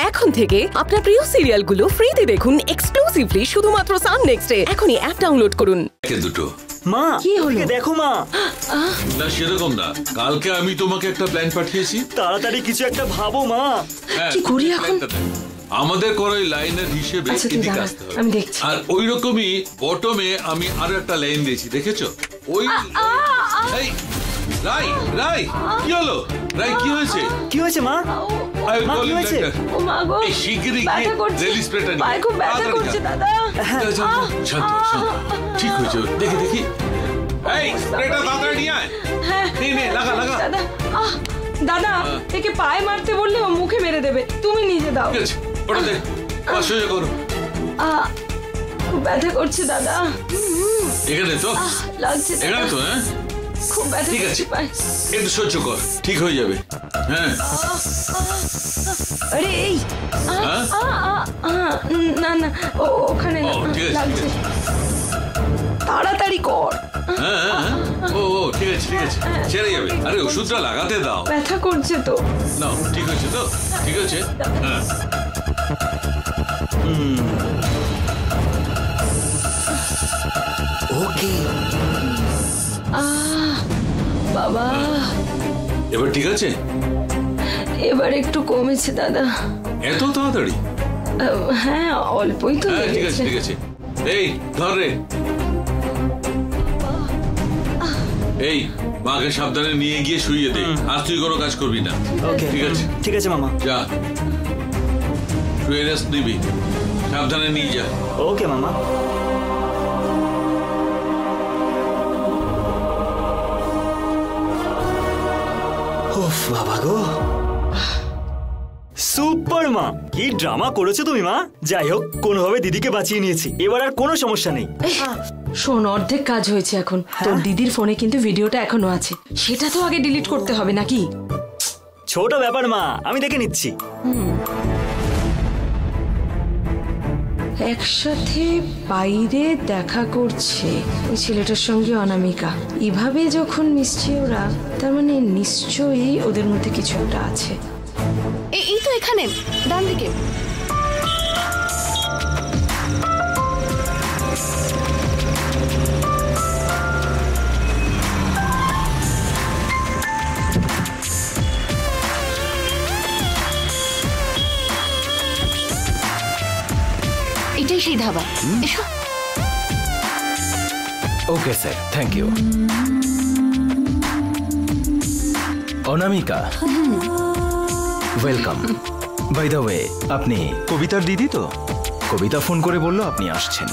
এখন থেকে আপনার প্রিয় সিরিয়ালগুলো ফ্রিতে দেখুন এক্সক্লুসিভলি শুধুমাত্র সান নেক্সটে। এখনই অ্যাপ ডাউনলোড করুন। দুটো মা কি হলো? দেখো মা। না সেরকম না, কালকে আমি তোমাকে একটা প্ল্যান পাঠিয়েছি, তাড়াতাড়ি কিছু একটা ভাবো মা। কি করি এখন? আমাদের করাই লাইনের হিসেবে এদিকে আসতে হবে। আমি দেখছি। আর ওই রকমই বটমে আমি আরো একটা লাইন দিয়েছি, দেখেছো? ওই এই রাই রাই কি হলো? রাই কি হয়েছে? কি হয়েছে মা? মা কি হয়েছে? ও মা গো, এই শিগগিরই গিয়ে রেলি স্প্রেটা নিয়ে পায়ে খুব ব্যথা করছে দাদা। শান্ত শান্ত, ঠিক হয়েছে, দেখি দেখি। এই স্প্রেটা তাড়াতাড়ি নিয়ে আয়। নে লাগা লাগা। দাদা দাদা, একে পায়ে মারতে বললে ও মুখে মেরে দেবে, তুমি নিজে দাও। ঠিক আছে, ওটা দে, সহ্য করো। খুব ব্যথা করছে দাদা। এখানে তো লাগছে, এখানে তো। হ্যাঁ খুব ব্যথা ঠিক আছে, করছে। একটু সহ্য কর, ঠিক হয়ে যাবে। হ্যাঁ আরে এই না না, ওখানে লাগছে, তাড়াতাড়ি কর। হ্যাঁ ও ঠিক আছে ঠিক আছে, ছেড়ে যাবে। আরে ওষুধটা লাগাতে দাও। ব্যথা করছে তো। না ঠিক হয়েছে তো, ঠিক আছে। হ্যাঁ ওকে বাবা, এবার ঠিক আছে? এবার একটু কমেছে দাদা। এত তাড়াতাড়ি? হ্যাঁ অল্পই তো হ্যাঁ ঠিক আছে লেগেছে। ঠিক আছে। এই ধর রে। এই মাকে সাবধানে নিয়ে গিয়ে শুইয়ে দে, আজ তুই কোনো কাজ করবি না। ওকে ঠিক আছে ঠিক আছে মামা। যা শুয়ে রেস্ট নিবি, সাবধানে নিয়ে যা। ওকে মামা। উফ বাবা গো, সুপার মা, কি ড্রামা করেছো তুমি মা। যাই হোক, কোনোভাবে দিদিকে বাঁচিয়ে নিয়েছি, এবার আর কোনো সমস্যা নেই। শোন, অর্ধেক কাজ হয়েছে এখন। তোর দিদির ফোনে কিন্তু ভিডিওটা এখনো আছে, সেটা তো আগে ডিলিট করতে হবে নাকি? ছোট ব্যাপার মা, আমি দেখে নিচ্ছি। একসাথে বাইরে দেখা করছে ওই ছেলেটার সঙ্গে অনামিকা, এভাবে যখন মিশছে ওরা, তার মানে নিশ্চয়ই ওদের মধ্যে কিছু একটা আছে। এই তো এখানে ডান দিকে। এটাই সেই ধাবা। এসো। Okay sir, thank you. Anamika, welcome. By the way, আপনি কবিতার দিদি তো? কবিতা ফোন করে বললো আপনি আসছেন।